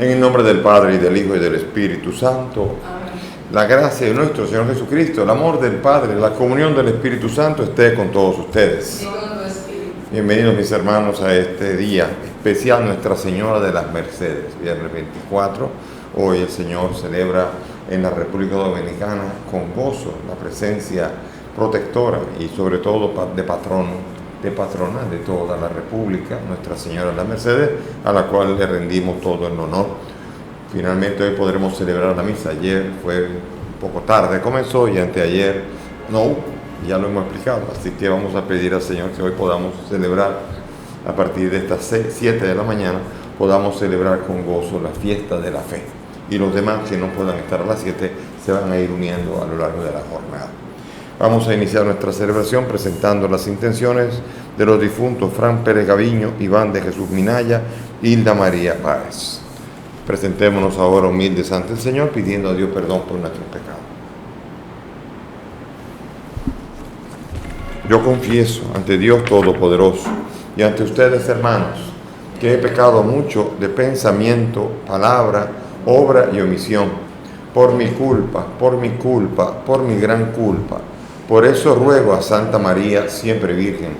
En el nombre del Padre, y del Hijo, y del Espíritu Santo. Amén. La gracia de nuestro Señor Jesucristo, el amor del Padre, la comunión del Espíritu Santo esté con todos ustedes. Y con tu espíritu. Bienvenidos, mis hermanos, a este día especial, Nuestra Señora de las Mercedes, viernes 24. Hoy el Señor celebra en la República Dominicana con gozo la presencia protectora y sobre todo de patrona de toda la República, Nuestra Señora de las Mercedes, a la cual le rendimos todo el honor. Finalmente hoy podremos celebrar la misa. Ayer fue un poco tarde, comenzó, y anteayer no, ya lo hemos explicado, así que vamos a pedir al Señor que hoy podamos celebrar a partir de estas 7 de la mañana, podamos celebrar con gozo la fiesta de la fe, y los demás que no puedan estar a las 7 se van a ir uniendo a lo largo de la jornada. Vamos a iniciar nuestra celebración presentando las intenciones de los difuntos Fran Pérez Gaviño, Iván de Jesús Minaya, Hilda María Páez. Presentémonos ahora humildes ante el Señor, pidiendo a Dios perdón por nuestros pecados. Yo confieso ante Dios Todopoderoso y ante ustedes, hermanos, que he pecado mucho de pensamiento, palabra, obra y omisión, por mi culpa, por mi gran culpa. Por eso ruego a Santa María, siempre Virgen,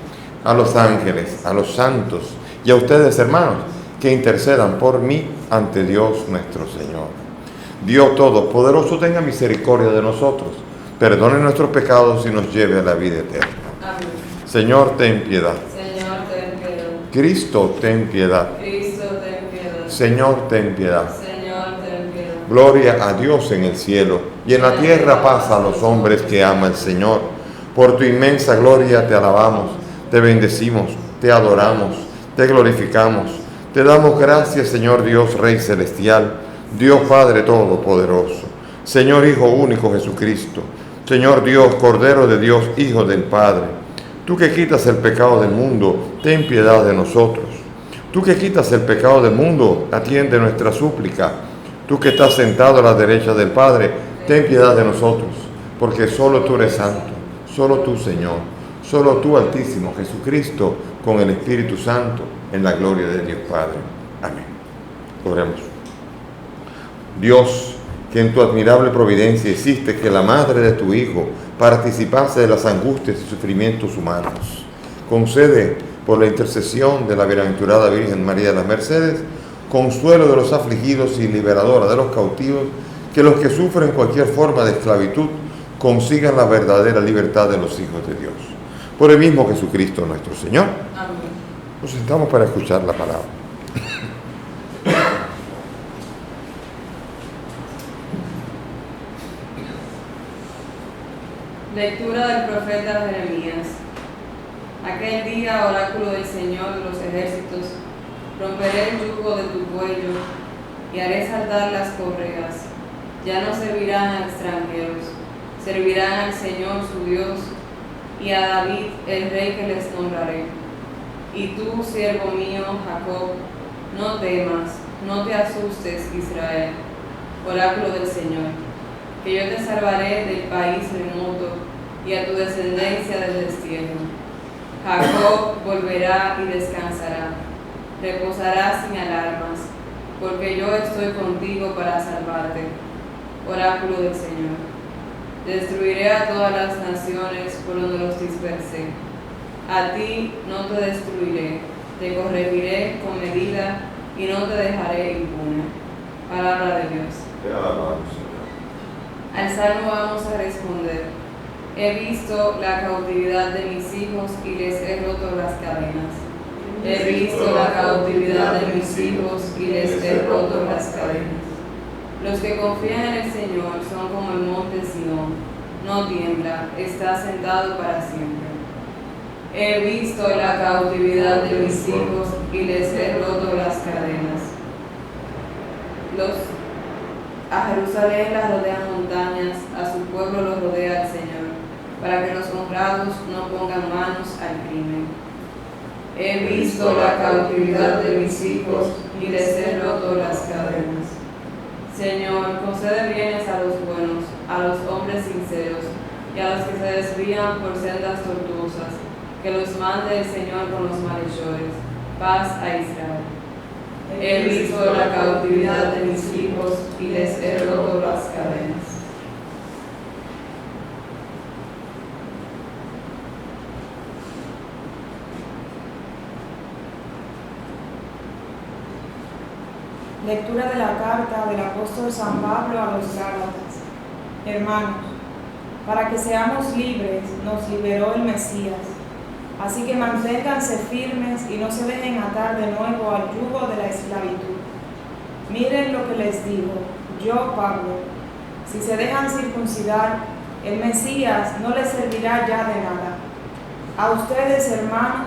a los ángeles, a los santos y a ustedes, hermanos, que intercedan por mí ante Dios nuestro Señor. Dios Todopoderoso tenga misericordia de nosotros, perdone nuestros pecados y nos lleve a la vida eterna. Amén. Señor, ten piedad. Señor, ten piedad. Cristo, ten piedad. Cristo, ten piedad. Señor, ten piedad. Señor, ten piedad. Gloria a Dios en el cielo, y en la tierra paz a los hombres que ama el Señor. Por tu inmensa gloria te alabamos, te bendecimos, te adoramos, te glorificamos. Te damos gracias, Señor Dios, Rey Celestial, Dios Padre Todopoderoso, Señor Hijo único Jesucristo, Señor Dios, Cordero de Dios, Hijo del Padre. Tú que quitas el pecado del mundo, ten piedad de nosotros. Tú que quitas el pecado del mundo, atiende nuestra súplica. Tú que estás sentado a la derecha del Padre, ten piedad de nosotros, porque solo tú eres santo, solo tú, Señor, solo tú, Altísimo Jesucristo, con el Espíritu Santo, en la gloria de Dios Padre. Amén. Oremos. Dios, que en tu admirable providencia hiciste que la madre de tu Hijo participase de las angustias y sufrimientos humanos, concede, por la intercesión de la bienaventurada Virgen María de las Mercedes, consuelo de los afligidos y liberadora de los cautivos, que los que sufren cualquier forma de esclavitud consigan la verdadera libertad de los hijos de Dios. Por el mismo Jesucristo nuestro Señor. Amén. Nos sentamos para escuchar la palabra. Lectura del profeta Jeremías. Aquel día, oráculo del Señor de los ejércitos, romperé el yugo de tu cuello y haré saltar las correas. Ya no servirán a extranjeros, servirán al Señor su Dios y a David, el rey que les nombraré. Y tú, siervo mío, Jacob, no temas, no te asustes, Israel, oráculo del Señor, que yo te salvaré del país remoto y a tu descendencia del destierro. Jacob volverá y descansará, reposará sin alarmas, porque yo estoy contigo para salvarte, oráculo del Señor. Destruiré a todas las naciones por donde los dispersé. A ti no te destruiré, te corregiré con medida y no te dejaré impune. Palabra de Dios. Te alabamos, Señor. Al salmo vamos a responder: he visto la cautividad de mis hijos y les he roto las cadenas. He visto la cautividad de mis hijos y les he roto las cadenas. Los que confían en el Señor son como el monte Sión, no tiembla, está sentado para siempre. He visto la cautividad de mis hijos y les he roto las cadenas. A Jerusalén la rodean montañas, a su pueblo lo rodea el Señor, para que los honrados no pongan manos al crimen. He visto la cautividad de mis hijos y les he roto las cadenas. Señor, concede bienes a los buenos, a los hombres sinceros y a los que se desvían por sendas tortuosas, que los mande el Señor con los malhechores. Paz a Israel. He visto la cautividad de mis hijos y les he roto las cadenas. Lectura de la carta del apóstol San Pablo a los Gálatas. Hermanos, para que seamos libres nos liberó el Mesías. Así que manténganse firmes y no se dejen atar de nuevo al yugo de la esclavitud. Miren lo que les digo, yo Pablo, si se dejan circuncidar, el Mesías no les servirá ya de nada. A ustedes, hermanos,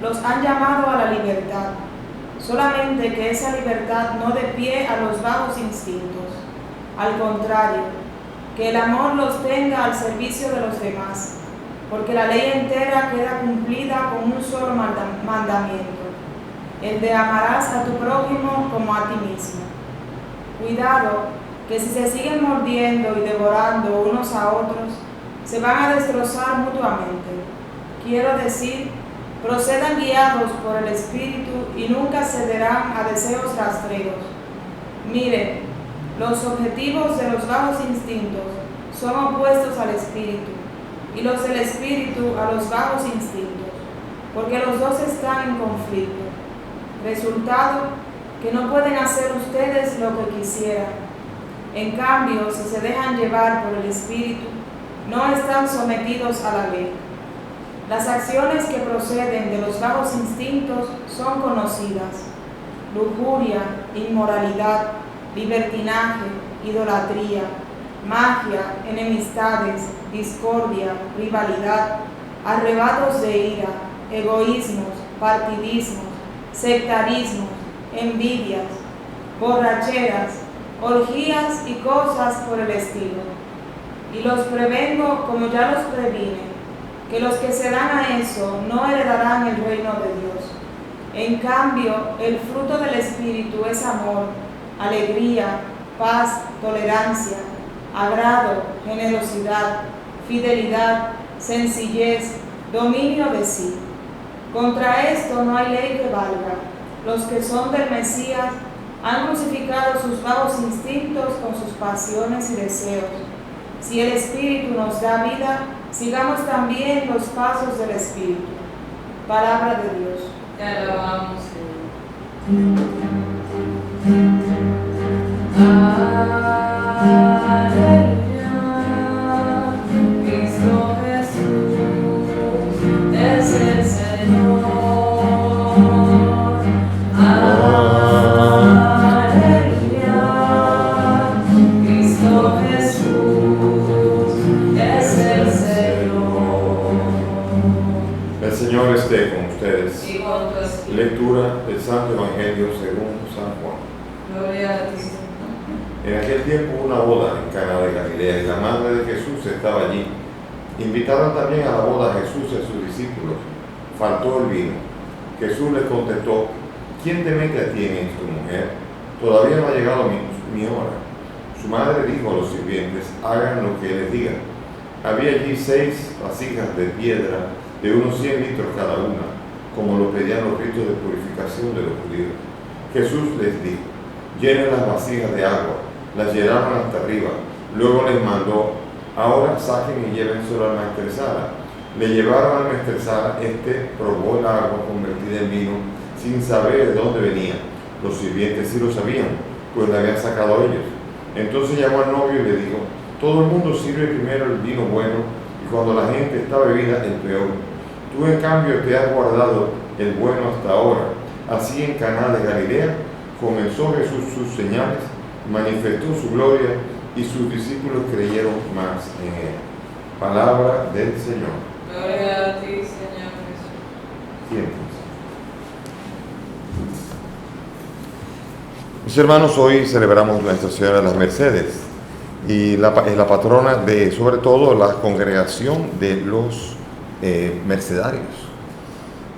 los han llamado a la libertad, solamente que esa libertad no dé pie a los bajos instintos. Al contrario, que el amor los tenga al servicio de los demás, porque la ley entera queda cumplida con un solo mandamiento, el de amarás a tu prójimo como a ti mismo. Cuidado, que si se siguen mordiendo y devorando unos a otros, se van a destrozar mutuamente. Quiero decir, procedan guiados por el Espíritu y nunca cederán a deseos rastreros. Miren, los objetivos de los bajos instintos son opuestos al Espíritu, y los del Espíritu a los bajos instintos, porque los dos están en conflicto. Resultado, que no pueden hacer ustedes lo que quisieran. En cambio, si se dejan llevar por el Espíritu, no están sometidos a la ley. Las acciones que proceden de los bajos instintos son conocidas: lujuria, inmoralidad, libertinaje, idolatría, magia, enemistades, discordia, rivalidad, arrebatos de ira, egoísmos, partidismos, sectarismos, envidias, borracheras, orgías y cosas por el estilo. Y los prevengo, como ya los previne, que los que se dan a eso no heredarán el reino de Dios. En cambio, el fruto del Espíritu es amor, alegría, paz, tolerancia, agrado, generosidad, fidelidad, sencillez, dominio de sí. Contra esto no hay ley que valga. Los que son del Mesías han crucificado sus bajos instintos con sus pasiones y deseos. Si el Espíritu nos da vida, sigamos también los pasos del Espíritu. Palabra de Dios. Te alabamos, Señor. Cristo Jesús es el Señor. Cristo Jesús es el Señor. El Señor esté con ustedes. Y con tu espíritu. Lectura del Santo Evangelio según San Juan. Gloria a ti. En aquel tiempo hubo una boda en Caná de Galilea y la madre de Jesús estaba allí. Invitaron también a la boda a Jesús y a sus discípulos. Faltó el vino. Jesús les contestó: ¿quién te mete a ti en esto, mujer? Todavía no ha llegado mi hora. Su madre dijo a los sirvientes: hagan lo que les diga. Había allí 6 vasijas de piedra de unos 100 litros cada una, como lo pedían los ritos de purificación de los judíos. Jesús les dijo: llenen las vasijas de agua. Las llenaron hasta arriba. Luego les mandó: ahora saquen y llévenselo al maestresala. Le llevaron al maestresala. Este probó el agua convertida en vino sin saber de dónde venía. Los sirvientes sí lo sabían, pues la habían sacado ellos. Entonces llamó al novio y le dijo: todo el mundo sirve primero el vino bueno, y cuando la gente está bebida, el peor. Tú en cambio te has guardado el bueno hasta ahora. Así en Caná de Galilea comenzó Jesús sus señales, manifestó su gloria, y sus discípulos creyeron más en él. Palabra del Señor. Gloria a ti, Señor Jesús. Siéntense. Mis hermanos, hoy celebramos Nuestra Señora de las Mercedes, y es la patrona de, sobre todo, la congregación de los mercedarios.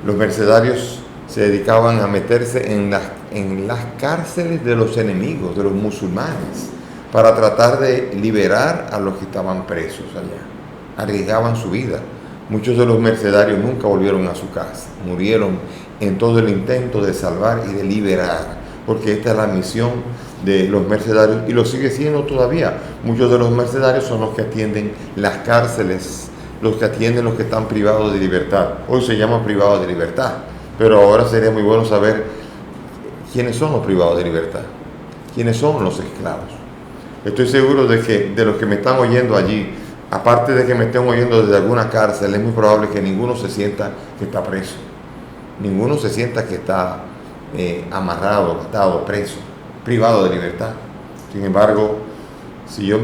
Los mercedarios se dedicaban a meterse en las cárceles de los enemigos, de los musulmanes, para tratar de liberar a los que estaban presos allá. Arriesgaban su vida. Muchos de los mercedarios nunca volvieron a su casa. Murieron en todo el intento de salvar y de liberar porque esta es la misión de los mercedarios y lo sigue siendo todavía. Muchos de los mercedarios son los que atienden las cárceles, los que atienden los que están privados de libertad. Hoy se llama privados de libertad, pero ahora sería muy bueno saber quiénes son los privados de libertad, quiénes son los esclavos. Estoy seguro de que de los que me están oyendo allí, aparte de que me estén oyendo desde alguna cárcel, es muy probable que ninguno se sienta que está preso, ninguno se sienta que está amarrado, atado, preso, privado de libertad. Sin embargo, si yo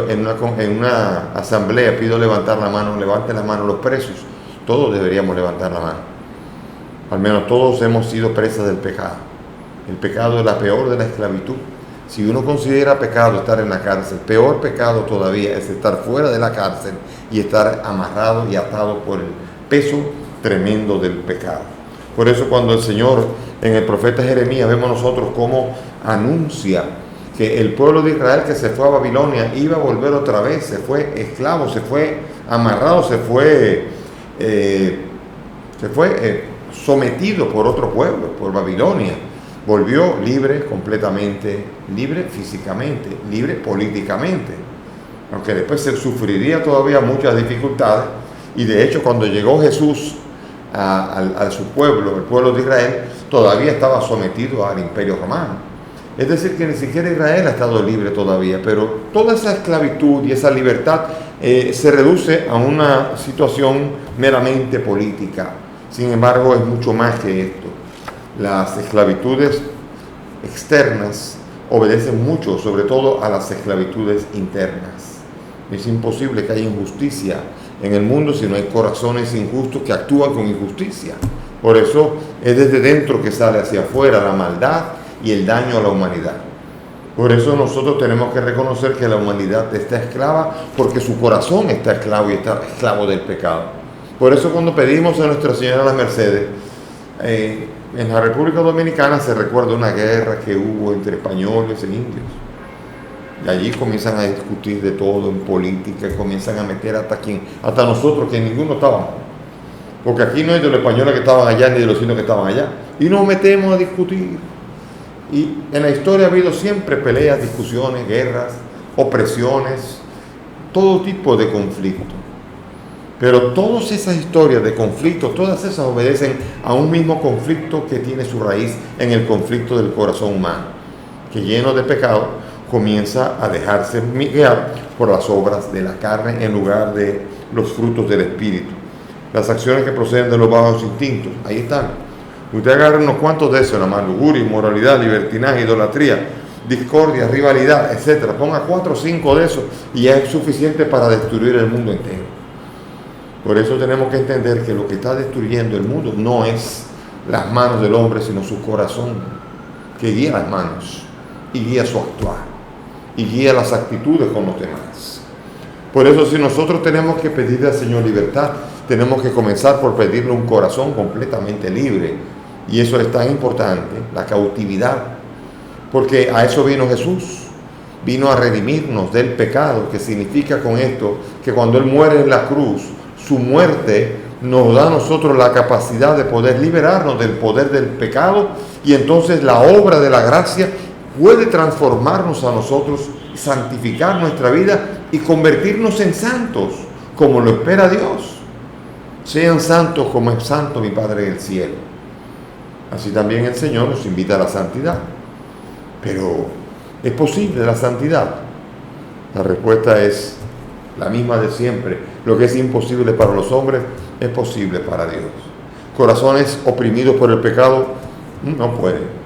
en una asamblea pido levantar la mano, levanten la mano los presos, todos deberíamos levantar la mano. Al menos todos hemos sido presas del pecado. El pecado es la peor de la esclavitud. Si uno considera pecado estar en la cárcel, peor pecado todavía es estar fuera de la cárcel y estar amarrado y atado por el peso tremendo del pecado. Por eso cuando el Señor en el profeta Jeremías vemos nosotros cómo anuncia que el pueblo de Israel que se fue a Babilonia iba a volver otra vez, se fue esclavo, se fue amarrado, se fue sometido por otro pueblo, por Babilonia. Volvió libre completamente, libre físicamente, libre políticamente, aunque después se sufriría todavía muchas dificultades. Y de hecho cuando llegó Jesús a su pueblo, el pueblo de Israel, todavía estaba sometido al imperio romano. Es decir, que ni siquiera Israel ha estado libre todavía, pero toda esa esclavitud y esa libertad se reduce a una situación meramente política. Sin embargo, es mucho más que esto. Las esclavitudes externas obedecen mucho, sobre todo a las esclavitudes internas. Es imposible que haya injusticia en el mundo si no hay corazones injustos que actúan con injusticia. Por eso es desde dentro que sale hacia afuera la maldad y el daño a la humanidad. Por eso nosotros tenemos que reconocer que la humanidad está esclava, porque su corazón está esclavo y está esclavo del pecado. Por eso cuando pedimos a Nuestra Señora las Mercedes, en la República Dominicana se recuerda una guerra que hubo entre españoles e indios. Y allí comienzan a discutir de todo en política, comienzan a meter hasta nosotros, que ninguno estábamos. Porque aquí no es de los españoles que estaban allá ni de los indios que estaban allá. Y nos metemos a discutir. Y en la historia ha habido siempre peleas, discusiones, guerras, opresiones, todo tipo de conflictos. Pero todas esas historias de conflictos, todas esas obedecen a un mismo conflicto que tiene su raíz en el conflicto del corazón humano, que lleno de pecado comienza a dejarse guiar por las obras de la carne en lugar de los frutos del Espíritu. Las acciones que proceden de los bajos instintos, ahí están. Usted agarra unos cuantos de esos, la más lujuria, inmoralidad, libertinaje, idolatría, discordia, rivalidad, etc. Ponga 4 o 5 de esos y ya es suficiente para destruir el mundo entero. Por eso tenemos que entender que lo que está destruyendo el mundo no es las manos del hombre, sino su corazón, que guía las manos y guía su actuar y guía las actitudes con los demás. Por eso, si nosotros tenemos que pedirle al Señor libertad, tenemos que comenzar por pedirle un corazón completamente libre. Y eso es tan importante, la cautividad, porque a eso vino Jesús. Vino a redimirnos del pecado, que significa con esto que cuando Él muere en la cruz, su muerte nos da a nosotros la capacidad de poder liberarnos del poder del pecado, y entonces la obra de la gracia puede transformarnos a nosotros, santificar nuestra vida y convertirnos en santos, como lo espera Dios. Sean santos como es santo mi Padre del cielo. Así también el Señor nos invita a la santidad. Pero, ¿es posible la santidad? La respuesta es la misma de siempre. Lo que es imposible para los hombres es posible para Dios. Corazones oprimidos por el pecado no pueden.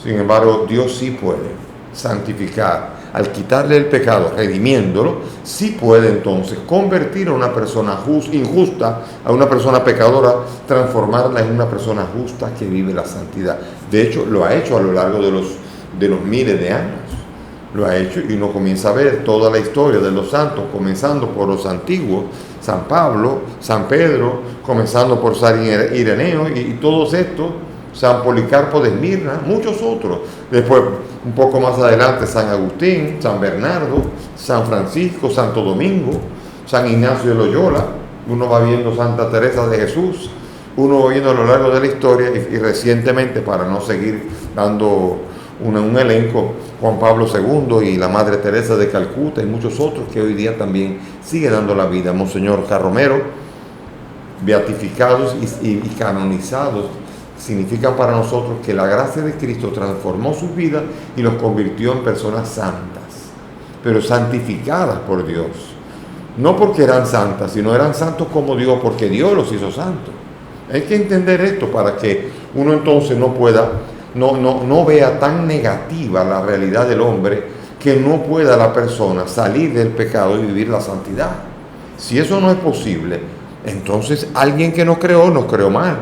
Sin embargo, Dios sí puede santificar. Al quitarle el pecado, redimiéndolo, sí puede entonces convertir a una persona injusta, a una persona pecadora, transformarla en una persona justa que vive la santidad. De hecho, lo ha hecho a lo largo de los miles de años. Lo ha hecho, y uno comienza a ver toda la historia de los santos, comenzando por los antiguos, San Pablo, San Pedro, comenzando por San Ireneo y todos estos, San Policarpo de Esmirna, muchos otros. Después, un poco más adelante, San Agustín, San Bernardo, San Francisco, Santo Domingo, San Ignacio de Loyola. Uno va viendo Santa Teresa de Jesús, uno va viendo a lo largo de la historia y recientemente, para no seguir dando un elenco, Juan Pablo II y la Madre Teresa de Calcuta y muchos otros que hoy día también siguen dando la vida. Monseñor Carromero, beatificados y canonizados, significan para nosotros que la gracia de Cristo transformó sus vidas y los convirtió en personas santas, pero santificadas por Dios. No porque eran santas, sino eran santos como Dios, porque Dios los hizo santos. Hay que entender esto para que uno entonces no vea tan negativa la realidad del hombre, que no pueda la persona salir del pecado y vivir la santidad. Si eso no es posible, entonces alguien que nos creó mal.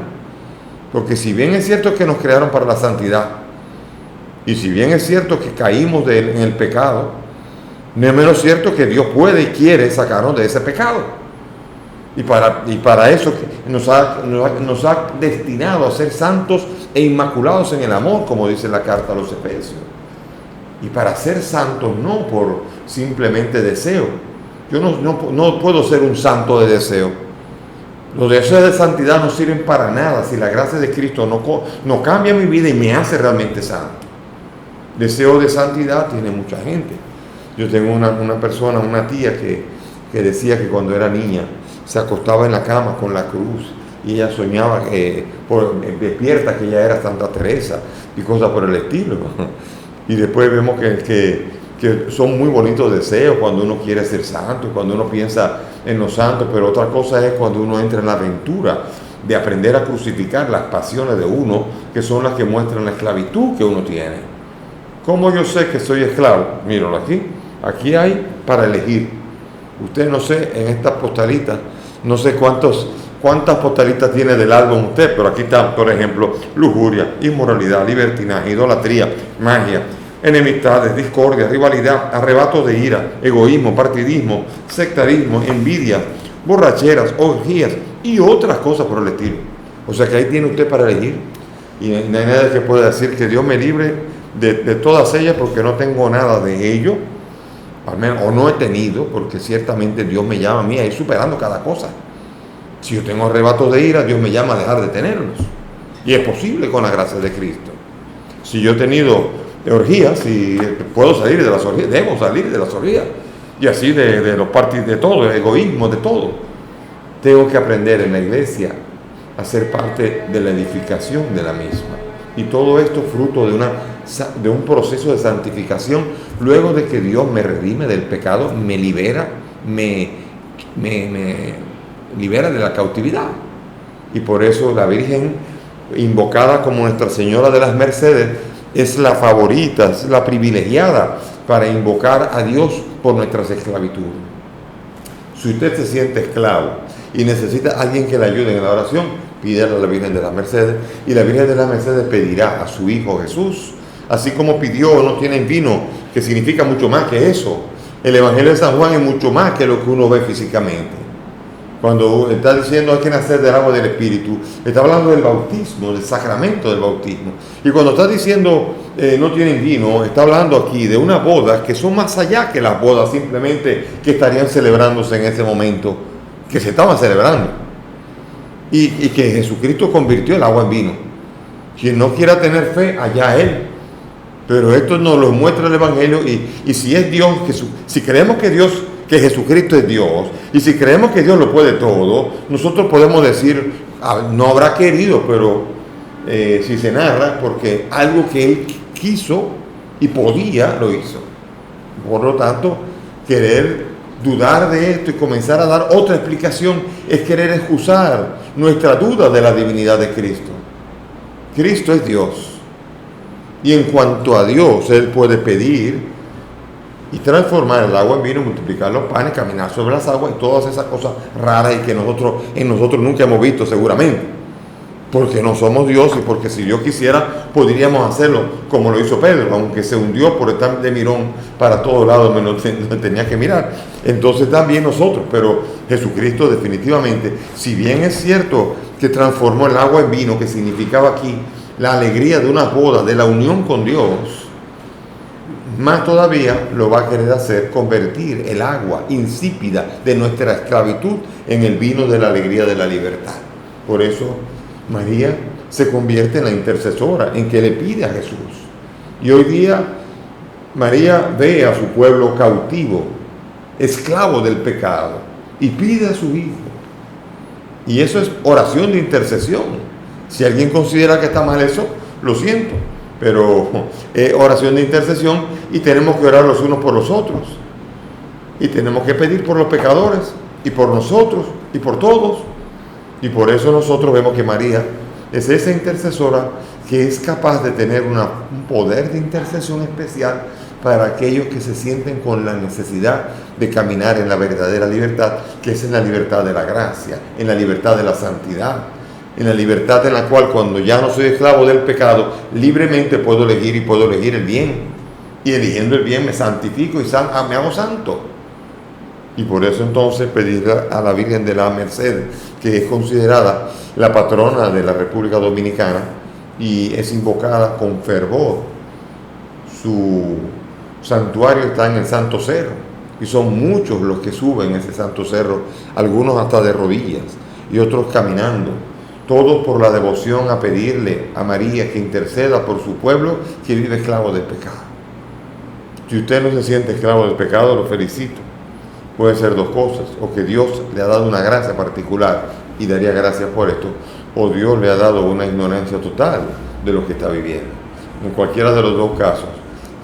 Porque si bien es cierto que nos crearon para la santidad, y si bien es cierto que caímos en el pecado, no es menos cierto que Dios puede y quiere sacarnos de ese pecado. Y para eso nos ha destinado a ser santos e inmaculados en el amor, como dice la carta a los Efesios. Y para ser santos no por simplemente deseo. Yo no puedo ser un santo de deseo. Los deseos de santidad no sirven para nada si la gracia de Cristo no cambia mi vida y me hace realmente santo. Deseo de santidad tiene mucha gente. Yo tengo una tía que decía que cuando era niña se acostaba en la cama con la cruz y ella soñaba despierta que ella era Santa Teresa y cosas por el estilo. Y después vemos que son muy bonitos deseos cuando uno quiere ser santo, cuando uno piensa en los santos, pero otra cosa es cuando uno entra en la aventura de aprender a crucificar las pasiones de uno, que son las que muestran la esclavitud que uno tiene. ¿Cómo yo sé que soy esclavo? Míralo aquí hay para elegir. Usted, no sé, en estas postalitas, no sé cuántas postalitas tiene del álbum usted, pero aquí está, por ejemplo, lujuria, inmoralidad, libertinaje, idolatría, magia, enemistades, discordia, rivalidad, arrebatos de ira, egoísmo, partidismo, sectarismo, envidia, borracheras, orgías y otras cosas por el estilo. O sea que ahí tiene usted para elegir, y no hay nadie que pueda decir que Dios me libre de todas ellas, porque no tengo nada de ello, al menos, o no he tenido, porque ciertamente Dios me llama a mí a ir superando cada cosa. Si yo tengo arrebatos de ira, Dios me llama a dejar de tenerlos, y es posible con la gracia de Cristo. Si yo he tenido orgías, y puedo salir de las orgías, debo salir de las orgías, y así de los partidos, de todo, de egoísmo, de todo. Tengo que aprender en la iglesia a ser parte de la edificación de la misma, y todo esto fruto de un proceso de santificación, luego de que Dios me redime del pecado, me libera, me libera de la cautividad. Y por eso la Virgen, invocada como Nuestra Señora de las Mercedes, es la favorita, es la privilegiada para invocar a Dios por nuestras esclavitudes. Si usted se siente esclavo y necesita a alguien que le ayude en la oración, pídele a la Virgen de las Mercedes, y la Virgen de las Mercedes pedirá a su Hijo Jesús, así como pidió no tienen vino, que significa mucho más que eso. El Evangelio de San Juan es mucho más que lo que uno ve físicamente. Cuando está diciendo hay que nacer del agua del Espíritu, está hablando del bautismo, del sacramento del bautismo. Y cuando está diciendo no tienen vino, está hablando aquí de unas bodas que son más allá que las bodas simplemente que estarían celebrándose en ese momento, que se estaban celebrando. Y que Jesucristo convirtió el agua en vino. Quien no quiera tener fe, allá él. Pero esto nos lo muestra el Evangelio, y si es Dios, si creemos que Jesucristo es Dios, y si creemos que Dios lo puede todo, nosotros podemos decir, no habrá querido, pero si se narra, porque algo que Él quiso y podía, lo hizo. Por lo tanto, querer dudar de esto y comenzar a dar otra explicación es querer excusar nuestra duda de la divinidad de Cristo. Cristo es Dios. Y en cuanto a Dios, Él puede pedir y transformar el agua en vino, multiplicar los panes, caminar sobre las aguas y todas esas cosas raras y que en nosotros nunca hemos visto seguramente. Porque no somos Dios, y porque si Dios quisiera podríamos hacerlo como lo hizo Pedro, aunque se hundió por estar de mirón para todos lados menos tenía que mirar. Entonces también nosotros, pero Jesucristo definitivamente, si bien es cierto que transformó el agua en vino, que significaba aquí la alegría de una boda, de la unión con Dios, más todavía lo va a querer hacer, convertir el agua insípida de nuestra esclavitud en el vino de la alegría de la libertad. Por eso María se convierte en la intercesora, en que le pide a Jesús. Y hoy día María ve a su pueblo cautivo, esclavo del pecado, y pide a su Hijo. Y eso es oración de intercesión. Si alguien considera que está mal eso, lo siento, pero es oración de intercesión y tenemos que orar los unos por los otros. Y tenemos que pedir por los pecadores y por nosotros y por todos. Y por eso nosotros vemos que María es esa intercesora que es capaz de tener un poder de intercesión especial para aquellos que se sienten con la necesidad de caminar en la verdadera libertad, que es en la libertad de la gracia, en la libertad de la santidad, en la libertad en la cual cuando ya no soy esclavo del pecado, libremente puedo elegir y puedo elegir el bien. Y eligiendo el bien me santifico y me hago santo. Y por eso entonces pedir a la Virgen de la Merced, que es considerada la patrona de la República Dominicana y es invocada con fervor. Su santuario está en el Santo Cerro y son muchos los que suben ese Santo Cerro, algunos hasta de rodillas y otros caminando, todos por la devoción a pedirle a María que interceda por su pueblo que vive esclavo del pecado. Si usted no se siente esclavo del pecado, lo felicito. Puede ser dos cosas: o que Dios le ha dado una gracia particular y daría gracias por esto, o Dios le ha dado una ignorancia total de lo que está viviendo. En cualquiera de los dos casos,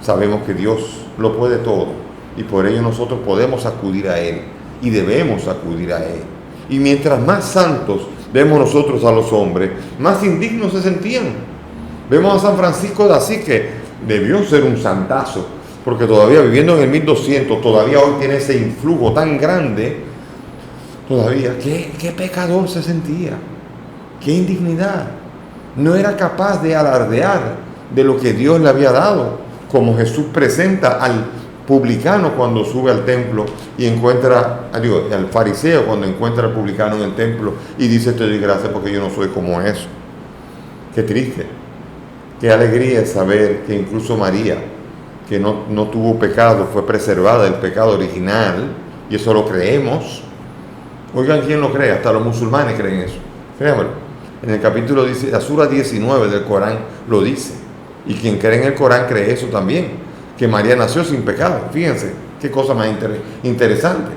sabemos que Dios lo puede todo y por ello nosotros podemos acudir a Él y debemos acudir a Él. Y mientras más santos vemos nosotros a los hombres, más indignos se sentían. Vemos a San Francisco de Asís, que debió ser un santazo, porque todavía viviendo en el 1200, todavía hoy tiene ese influjo tan grande, todavía, qué pecador se sentía, qué indignidad. No era capaz de alardear de lo que Dios le había dado, como Jesús presenta al publicano cuando sube al templo y encuentra, al fariseo cuando encuentra al publicano en el templo y dice: te doy gracias porque yo no soy como eso. Qué triste, qué alegría saber que incluso María, que no tuvo pecado, fue preservada del pecado original, y eso lo creemos. Oigan, ¿quién lo cree? Hasta los musulmanes creen eso. Créanmelo. En el capítulo, la sura 19 del Corán lo dice. Y quien cree en el Corán cree eso también, que María nació sin pecado. Fíjense, qué cosa más interesante.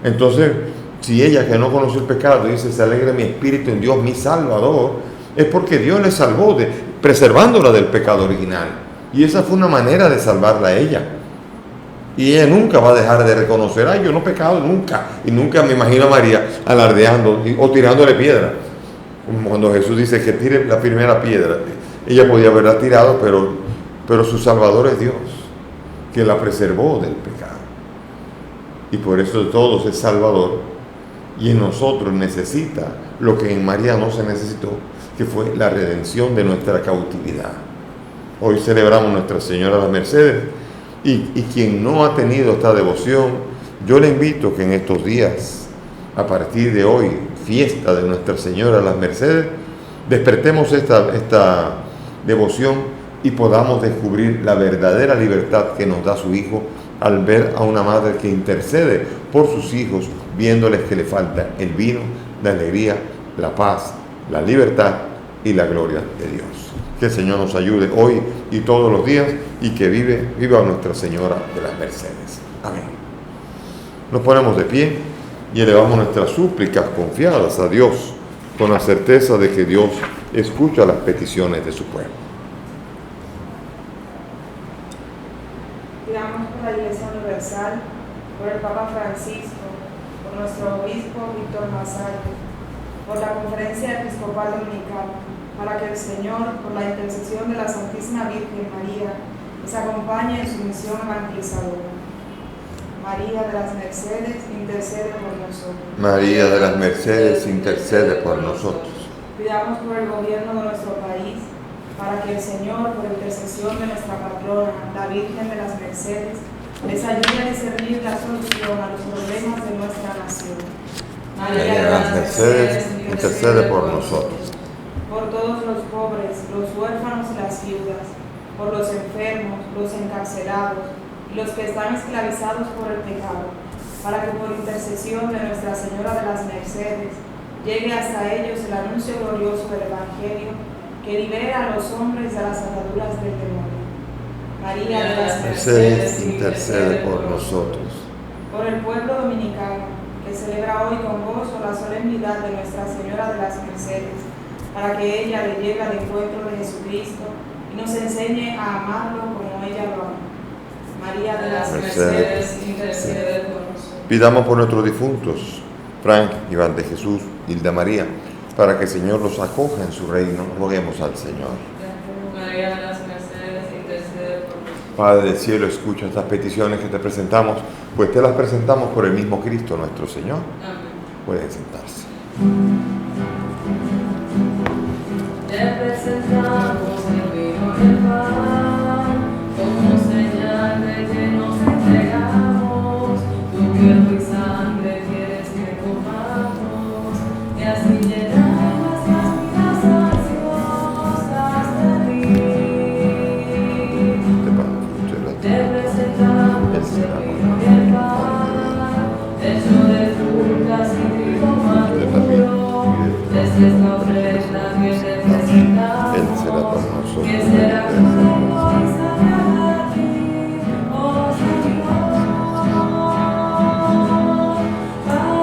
Entonces, si ella, que no conoció el pecado, dice: se alegre mi espíritu en Dios, mi Salvador, es porque Dios le salvó, preservándola del pecado original. Y esa fue una manera de salvarla a ella. Y ella nunca va a dejar de reconocer: ay, yo no he pecado nunca. Y nunca me imagino a María alardeando o tirándole piedra. Cuando Jesús dice que tire la primera piedra, ella podía haberla tirado, pero su Salvador es Dios, que la preservó del pecado. Y por eso de todos es Salvador. Y en nosotros necesita lo que en María no se necesitó, que fue la redención de nuestra cautividad. Hoy celebramos Nuestra Señora de las Mercedes, y quien no ha tenido esta devoción, yo le invito que en estos días, a partir de hoy, fiesta de Nuestra Señora de las Mercedes, despertemos esta devoción y podamos descubrir la verdadera libertad que nos da su Hijo al ver a una madre que intercede por sus hijos, viéndoles que le falta el vino, la alegría, la paz, la libertad y la gloria de Dios. Que el Señor nos ayude hoy y todos los días, y que viva Nuestra Señora de las Mercedes. Amén. Nos ponemos de pie y elevamos nuestras súplicas confiadas a Dios, con la certeza de que Dios escucha las peticiones de su pueblo. Pidamos por la Iglesia Universal, por el Papa Francisco, por nuestro obispo Víctor Masalte, por la Conferencia Episcopal Dominicana, para que el Señor, por la intercesión de la Santísima Virgen María, les acompañe en su misión evangelizadora. María de las Mercedes, intercede por nosotros. María de las Mercedes, intercede por nosotros. Pidamos por el gobierno de nuestro país, para que el Señor, por intercesión de nuestra patrona, la Virgen de las Mercedes, les ayude a discernir la solución a los problemas de nuestra nación. María de las Mercedes, intercede por nosotros. Por todos los pobres, los huérfanos y las viudas, por los enfermos, los encarcelados y los que están esclavizados por el pecado, para que por intercesión de Nuestra Señora de las Mercedes llegue hasta ellos el anuncio glorioso del Evangelio que libera a los hombres de las ataduras del demonio. María de las Mercedes, intercede por nosotros. Por el pueblo dominicano, que celebra hoy con gozo la solemnidad de Nuestra Señora de las Mercedes, para que ella le lleve al encuentro de Jesucristo y nos enseñe a amarlo como ella lo ama. María de las Mercedes, intercede por nosotros. Pidamos por nuestros difuntos, Frank, Iván de Jesús, Hilda María, para que el Señor los acoja en su reino. Roguemos al Señor. María de las Mercedes, intercede por nosotros. Padre del cielo, escucha estas peticiones que te presentamos, pues te las presentamos por el mismo Cristo nuestro Señor. Amén. Pueden sentarse. Te presentamos el vino y el pan, como señal de que nos entregamos. Tu cuerpo y sangre quieres que comamos, y así llenar nuestras vidas ansiosas de ti. Te presentamos el vino y el pan, hecho de frutas y trigo maduro. Esta es la ofrenda que te presentamos. Él será por nosotros. Que será conmigo y sagrada a ti, oh Señor. Al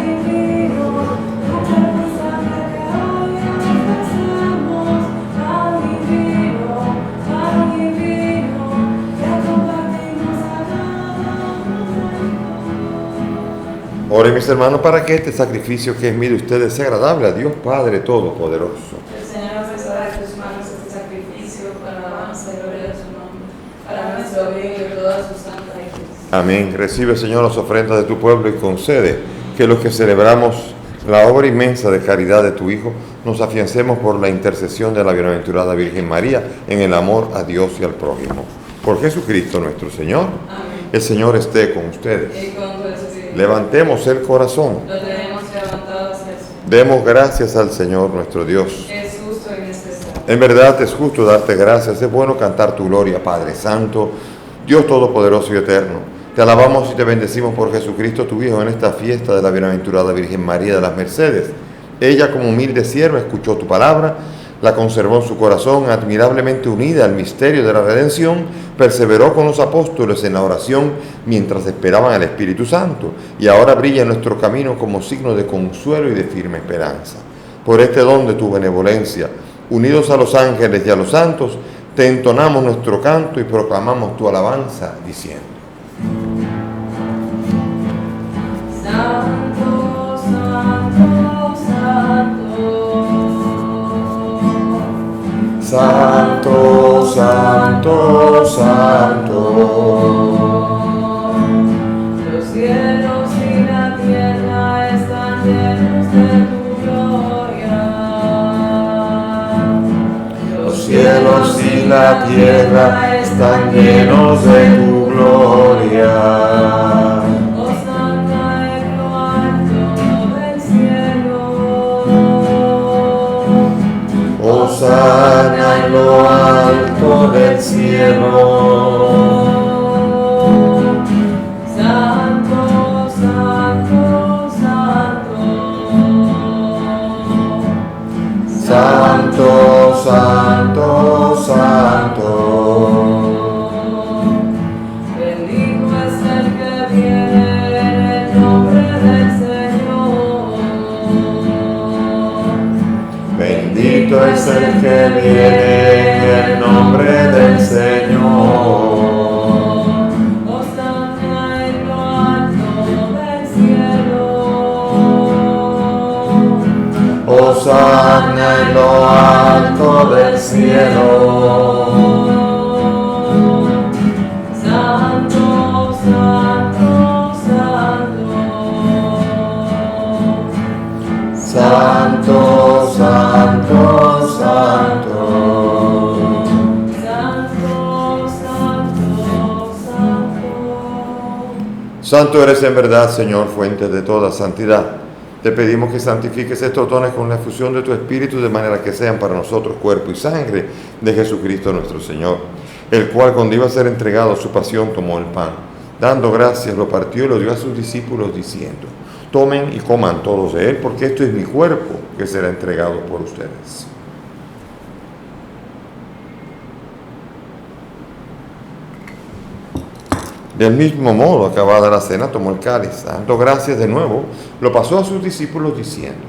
divino, tu cuerpo y sangre que hoy ofrecemos. Al divino, que compartimos Oren, mis hermanos, para que este sacrificio que es mío de ustedes sea agradable a Dios Padre Todopoderoso. El Señor reciba de tus manos este sacrificio para la alabanza y gloria de su nombre, para nuestro bien y de toda su santa iglesia. Amén. Recibe, Señor, las ofrendas de tu pueblo y concede que los que celebramos la obra inmensa de caridad de tu Hijo nos afiancemos por la intercesión de la bienaventurada Virgen María en el amor a Dios y al prójimo. Por Jesucristo nuestro Señor. Amén. El Señor esté con ustedes. Y con tu espíritu. Levantemos el corazón. Lo tenemos levantado hacia el Señor. Demos gracias al Señor nuestro Dios. Es justo y necesario. En verdad es justo darte gracias, es bueno cantar tu gloria, Padre Santo, Dios Todopoderoso y Eterno. Te alabamos y te bendecimos por Jesucristo tu Hijo en esta fiesta de la bienaventurada Virgen María de las Mercedes. Ella, como humilde sierva, escuchó tu palabra, la conservó en su corazón, admirablemente unida al misterio de la redención, perseveró con los apóstoles en la oración mientras esperaban al Espíritu Santo, y ahora brilla en nuestro camino como signo de consuelo y de firme esperanza. Por este don de tu benevolencia, unidos a los ángeles y a los santos, te entonamos nuestro canto y proclamamos tu alabanza, diciendo: Santo, santo, santo. Santo, santo, santo. Los cielos y la tierra están llenos de tu gloria. Los cielos y la tierra están llenos de tu gloria. Hosana en lo alto del cielo. Hosana en lo alto del cielo. Santo, santo, santo. Santo, santo, santo. Bendito es el que viene en el nombre del Señor. Bendito es el que viene en el nombre del Señor. Hosana en lo alto del cielo. Hosana en lo alto del cielo. Santo, santo, santo. Santo, santo, santo. Santo, santo, santo. Santo eres en verdad, Señor, fuente de toda santidad. Te pedimos que santifiques estos dones con la efusión de tu Espíritu, de manera que sean para nosotros cuerpo y sangre de Jesucristo nuestro Señor, el cual, cuando iba a ser entregado a su pasión, tomó el pan. Dando gracias, lo partió y lo dio a sus discípulos, diciendo: Tomen y coman todos de él, porque esto es mi cuerpo que será entregado por ustedes. Del mismo modo, acabada la cena, tomó el cáliz, dando gracias de nuevo, lo pasó a sus discípulos diciendo: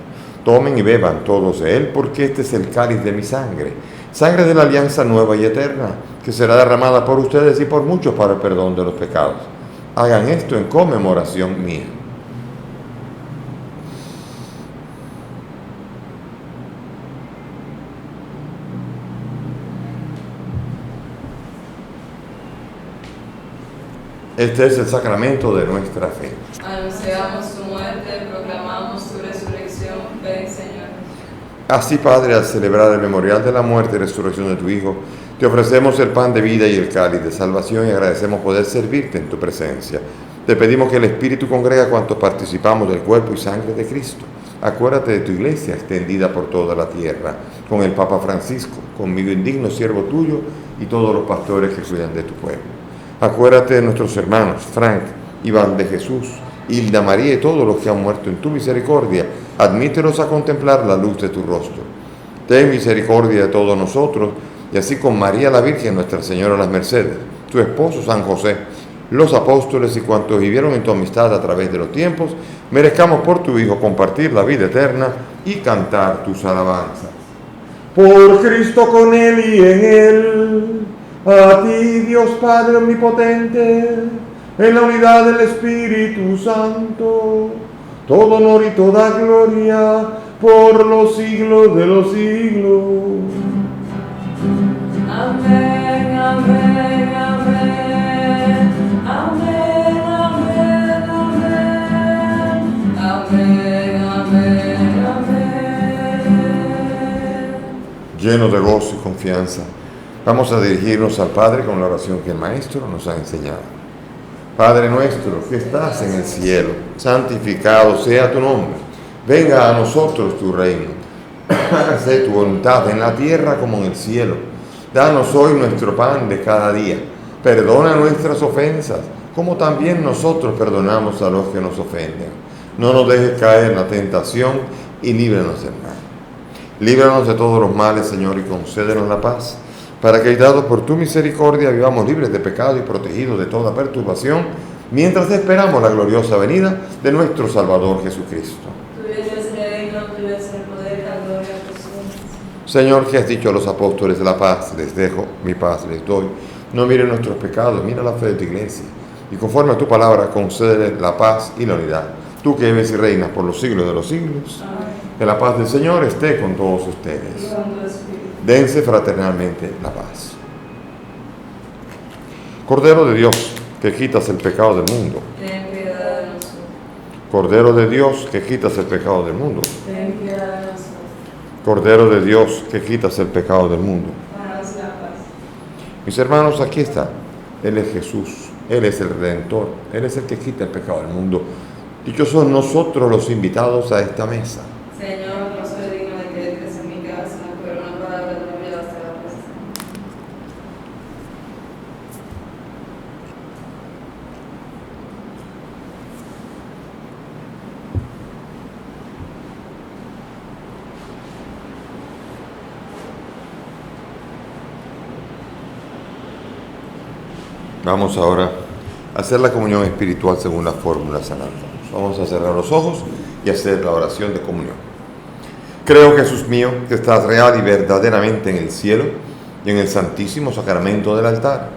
tomen y beban todos de él, porque este es el cáliz de mi sangre, sangre de la alianza nueva y eterna, que será derramada por ustedes y por muchos para el perdón de los pecados. Hagan esto en conmemoración mía. Este es el sacramento de nuestra fe. Anunciamos tu muerte, proclamamos tu resurrección. Ven, Señor. Así, Padre, al celebrar el memorial de la muerte y resurrección de tu Hijo, te ofrecemos el pan de vida y el cáliz de salvación y agradecemos poder servirte en tu presencia. Te pedimos que el Espíritu congregue a cuantos participamos del cuerpo y sangre de Cristo. Acuérdate de tu iglesia extendida por toda la tierra, con el Papa Francisco, conmigo indigno siervo tuyo y todos los pastores que cuidan de tu pueblo. Acuérdate de nuestros hermanos Frank, Iván de Jesús, Hilda María y todos los que han muerto en tu misericordia. Admítelos a contemplar la luz de tu rostro. Ten misericordia de todos nosotros, y así con María la Virgen, Nuestra Señora las Mercedes, tu esposo San José, los apóstoles y cuantos vivieron en tu amistad a través de los tiempos, merezcamos por tu Hijo compartir la vida eterna y cantar tus alabanzas. Por Cristo, con Él y en Él, a ti, Dios Padre Omnipotente, en la unidad del Espíritu Santo, todo honor y toda gloria por los siglos de los siglos. Amén, amén, amén. Amén, amén, amén. Amén, amén, amén. Llenos de gozo y confianza, vamos a dirigirnos al Padre con la oración que el Maestro nos ha enseñado. Padre nuestro que estás en el cielo, santificado sea tu nombre. Venga a nosotros tu reino. Hágase tu voluntad en la tierra como en el cielo. Danos hoy nuestro pan de cada día. Perdona nuestras ofensas, como también nosotros perdonamos a los que nos ofenden. No nos dejes caer en la tentación y líbranos del mal. Líbranos de todos los males, Señor, y concédenos la paz, para que, ayudados por tu misericordia, vivamos libres de pecado y protegidos de toda perturbación, mientras esperamos la gloriosa venida de nuestro Salvador Jesucristo. Tuyo es el reino, tuyo es el poder, la gloria por siempre. Señor, que has dicho a los apóstoles de la paz, les dejo, mi paz les doy. No miren nuestros pecados, mira la fe de tu iglesia. Y conforme a tu palabra, concédele la paz y la unidad. Tú que vives y reinas por los siglos de los siglos. Amén. Que la paz del Señor esté con todos ustedes. Y con tu espíritu. Dense fraternalmente la paz. Cordero de Dios, que quitas el pecado del mundo. Ten piedad de nosotros. Cordero de Dios, que quitas el pecado del mundo. Ten piedad de nosotros. Cordero de Dios, que quitas el pecado del mundo. Danos la paz. Mis hermanos, aquí está. Él es Jesús. Él es el Redentor. Él es el que quita el pecado del mundo. Dichosos nosotros los invitados a esta mesa. Señor, no soy digno de que entres en mi casa, pero una palabra tuya bastará para sanar. Vamos ahora a hacer la comunión espiritual según la fórmula San Alfonso. Vamos a cerrar los ojos y hacer la oración de comunión. Creo, Jesús mío, que estás real y verdaderamente en el cielo y en el santísimo sacramento del altar.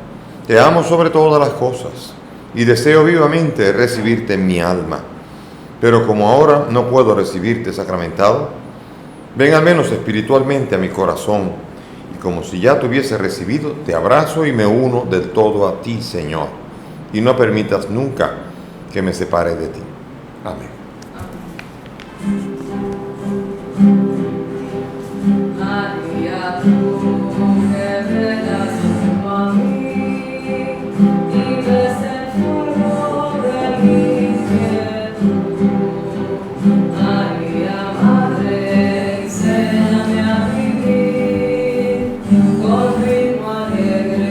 Te amo sobre todas las cosas y deseo vivamente recibirte en mi alma. Pero como ahora no puedo recibirte sacramentado, ven al menos espiritualmente a mi corazón, y como si ya te hubiese recibido, te abrazo y me uno del todo a ti, Señor, y no permitas nunca que me separe de ti. Amén. María, tú que velas junto a mí y ves el fuego de mi inquietud. María, Madre, enséñame a vivir con ritmo alegre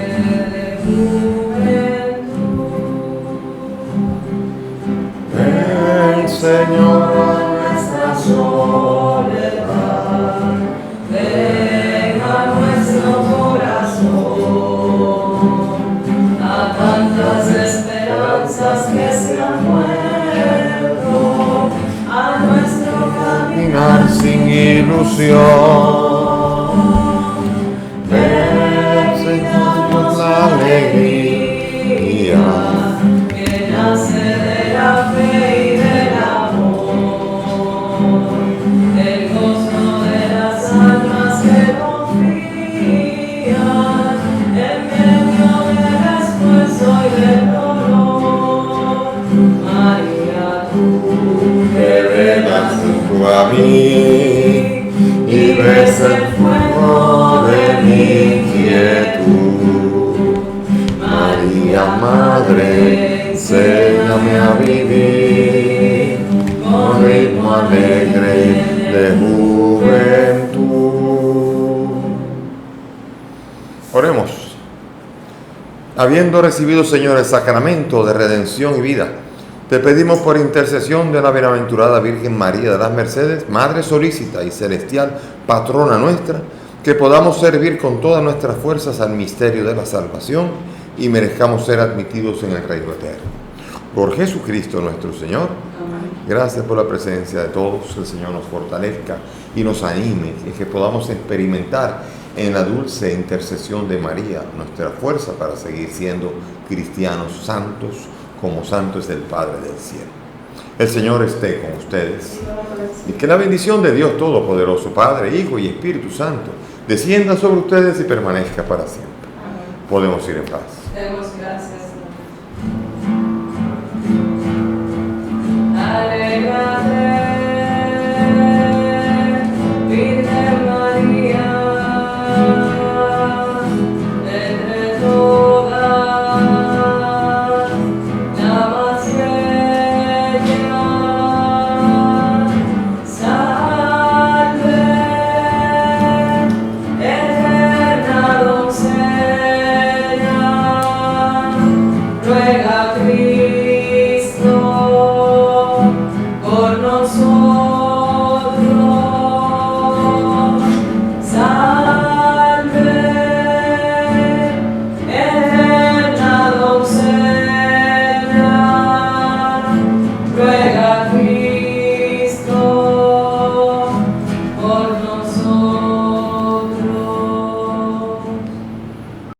de juventud. Ven, sin ilusión. Ven, Señor, la alegría que nace de la fe y del amor, el gozo de las almas que confían en medio del esfuerzo y del dolor. María, tú que velas junto a mí y ves el fuego de mi inquietud. María, Madre, enséñame a vivir con ritmo alegre de juventud. Oremos. Habiendo recibido, Señor, el sacramento de redención y vida, te pedimos por intercesión de la bienaventurada Virgen María de las Mercedes, Madre solícita y celestial, patrona nuestra, que podamos servir con todas nuestras fuerzas al misterio de la salvación y merezcamos ser admitidos en el reino eterno. Por Jesucristo nuestro Señor. Amén. Gracias por la presencia de todos. El Señor nos fortalezca y nos anime y que podamos experimentar en la dulce intercesión de María nuestra fuerza para seguir siendo cristianos santos, como santo es el Padre del cielo. El Señor esté con ustedes. Y que la bendición de Dios Todopoderoso, Padre, Hijo y Espíritu Santo, descienda sobre ustedes y permanezca para siempre. Amén. Podemos ir en paz. Demos gracias. Alégrate.